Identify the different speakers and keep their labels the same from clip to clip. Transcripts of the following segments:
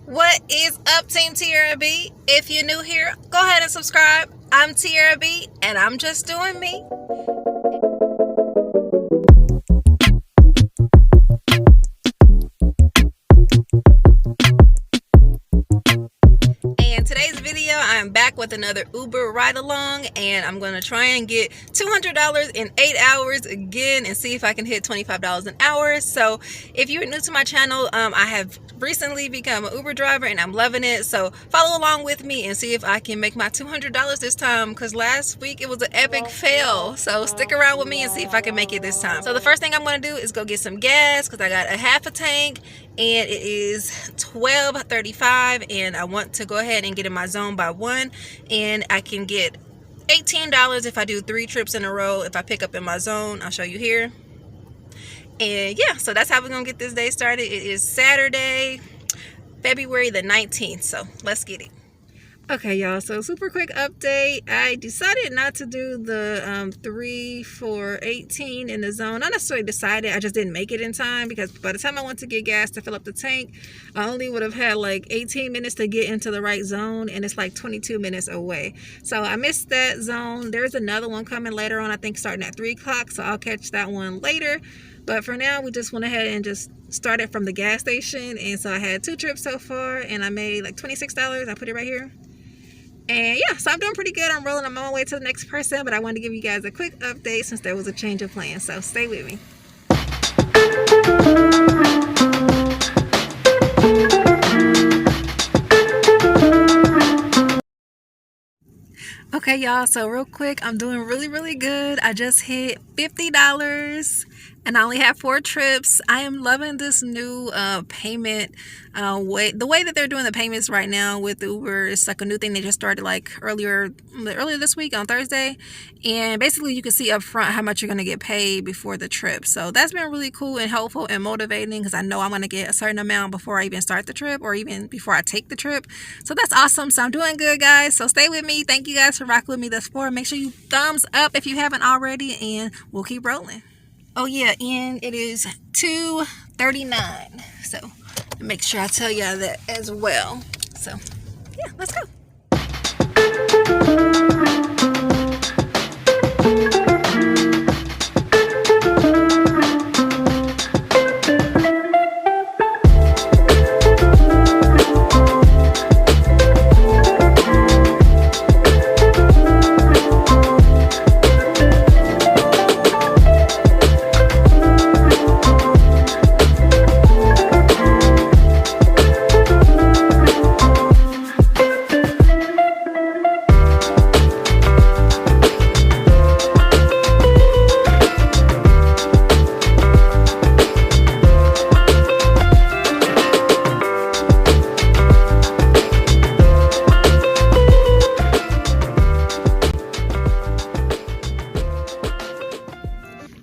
Speaker 1: What is up, Team Tiarrea B? If you're new here, go ahead and subscribe. I'm Tiarrea B, and I'm just doing me. And today's video, I'm back with another Uber ride along, and I'm gonna try and get $200 in 8 hours again and see if I can hit $25 an hour. So if you're new to my channel, I have recently become an Uber driver and I'm loving it, so follow along with me and see if I can make my $200 this time, because last week it was an epic fail. So stick around with me and see if I can make it this time. So the first thing I'm going to do is go get some gas, because I got a half a tank and it is 12:35 and I want to go ahead and get in my zone by 1, and I can get $18 if I do 3 trips in a row. If I pick up in my zone, I'll show you here. And yeah, so that's how we're gonna get this day started. It is Saturday, February the 19th, so let's get it. Okay, y'all, so super quick update. I decided not to do the 3 for 18 in the zone. Not necessarily decided, I just didn't make it in time, because by the time I went to get gas to fill up the tank, I only would have had like 18 minutes to get into the right zone, and it's like 22 minutes away. So I missed that zone. There's another one coming later on, I think starting at 3 o'clock, so I'll catch that one later. But for now, we just went ahead and just started from the gas station. And so I had 2 trips so far, and I made like $26. I put it right here. And yeah, so I'm doing pretty good. I'm rolling on my way to the next person, but I wanted to give you guys a quick update since there was a change of plans. So stay with me. Okay, y'all, so real quick, I'm doing really good. I just hit $50 and I only have 4 trips. I am loving this new payment way. The way that they're doing the payments right now with Uber is like a new thing they just started like earlier this week on Thursday. And basically you can see up front how much you're going to get paid before the trip. So that's been really cool and helpful and motivating, because I know I'm going to get a certain amount before I even start the trip, or even before I take the trip. So that's awesome. So I'm doing good, guys. So stay with me. Thank you guys for rocking with me thus far. Make sure you thumbs up if you haven't already, and we'll keep rolling. Oh yeah, and it is 2:39. So make sure I tell y'all that as well. So yeah, let's go.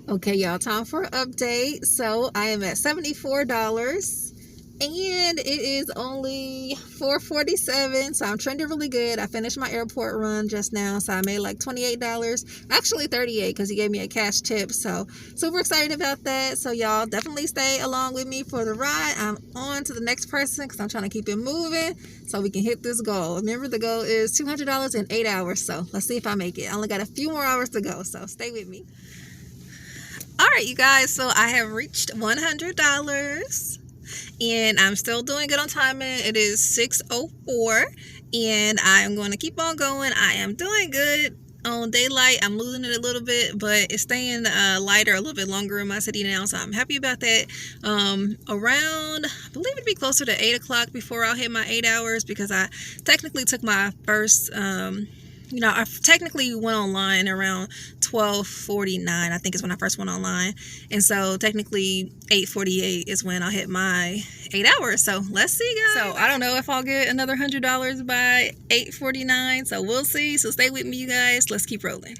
Speaker 1: Okay, y'all, time for an update. So I am at $74 and it is only 4:47, so I'm trending really good. I finished my airport run just now, so I made like $28, actually 38, because he gave me a cash tip. So super excited about that. So y'all definitely stay along with me for the ride. I'm on to the next person because I'm trying to keep it moving so we can hit this goal. Remember, the goal is $200 in 8 hours, so let's see if I make it. I only got a few more hours to go, so stay with me. Alright, you guys, so I have reached $100 and I'm still doing good on timing. It is 6:04 and I'm going to keep on going. I am doing good on daylight. I'm losing it a little bit, but it's staying lighter a little bit longer in my city now, so I'm happy about that. Around, I believe it'd be closer to 8 o'clock before I'll hit my 8 hours, because I technically took my first I technically went online around 12:49, I think is when I first went online. And so technically 8:48 is when I'll hit my 8 hours. So let's see, guys. So I don't know if I'll get another $100 by 8:49. So we'll see. So stay with me, you guys. Let's keep rolling.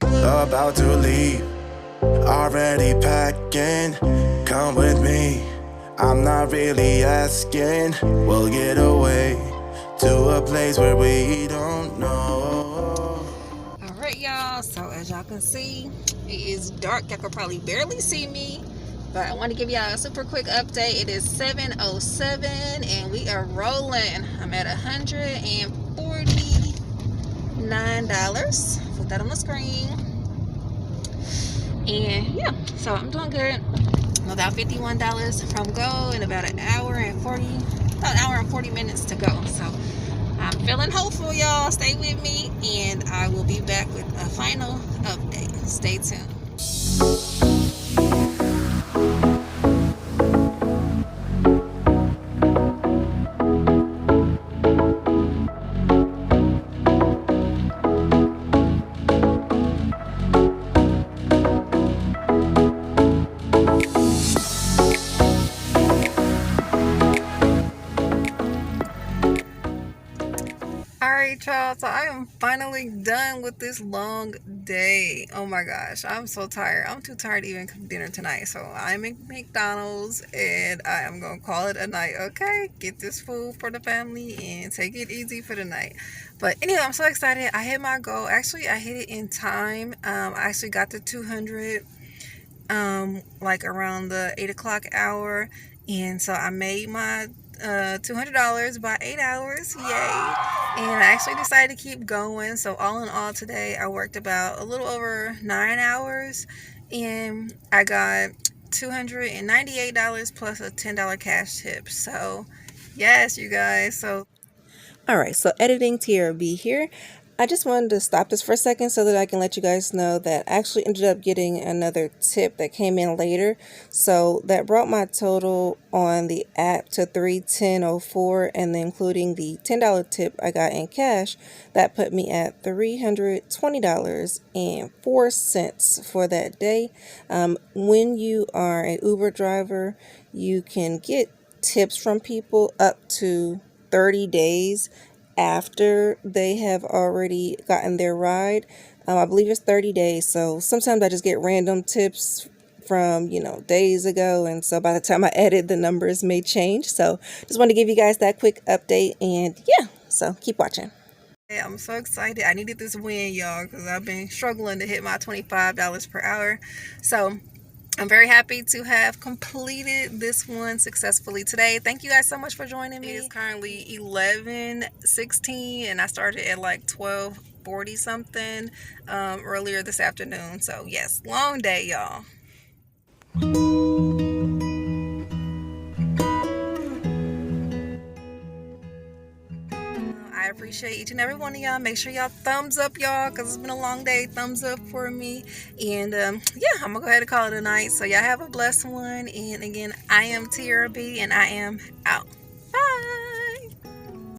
Speaker 2: About to leave, already packing. Come with me, I'm not really asking. We'll get away to a place where we don't know.
Speaker 1: Alright, y'all, so as y'all can see, it is dark. Y'all can probably barely see me, But I want to give y'all a super quick update. It is 7:07 and we are rolling. I'm at $149. Put that on the screen. And yeah, so I'm doing good. About $51 from go and about an hour and 40 minutes to go. So I'm feeling hopeful, y'all. Stay with me and I will be back with a final update. Stay tuned. Alright, y'all, so I am finally done with this long day. Oh my gosh, I'm so tired. I'm too tired to even cook dinner tonight. So I'm at McDonald's and I am gonna call it a night. Okay, get this food for the family and take it easy for the night. But anyway, I'm so excited. I hit my goal. Actually, I hit it in time. I actually got to 200 like around the 8 o'clock hour, and so I made my $200 by 8 hours. Yay. And I actually decided to keep going. So all in all today I worked about a little over 9 hours and I got $298 plus a $10 cash tip. So yes, you guys. So alright, so editing Tiarrea B here. I just wanted to stop this for a second so that I can let you guys know that I actually ended up getting another tip that came in later. So that brought my total on the app to $310.04, and then including the $10 tip I got in cash, that put me at $320.04 for that day. When you are an Uber driver, you can get tips from people up to 30 days after they have already gotten their ride. I believe it's 30 days. So sometimes I just get random tips from, days ago. And so by the time I edit, the numbers may change. So just want to give you guys that quick update. And yeah, so keep watching. Yeah, I'm so excited. I needed this win, y'all, because I've been struggling to hit my $25 per hour. So I'm very happy to have completed this one successfully today. Thank you guys so much for joining me. It is currently 11:16 and I started at like 12:40 something earlier this afternoon. So yes, long day, y'all. I appreciate each and every one of y'all. Make sure y'all thumbs up, y'all, because it's been a long day. Thumbs up for me. And yeah, I'm going to go ahead and call it a night. So y'all have a blessed one. And again, I am Tiarrea B and I am out.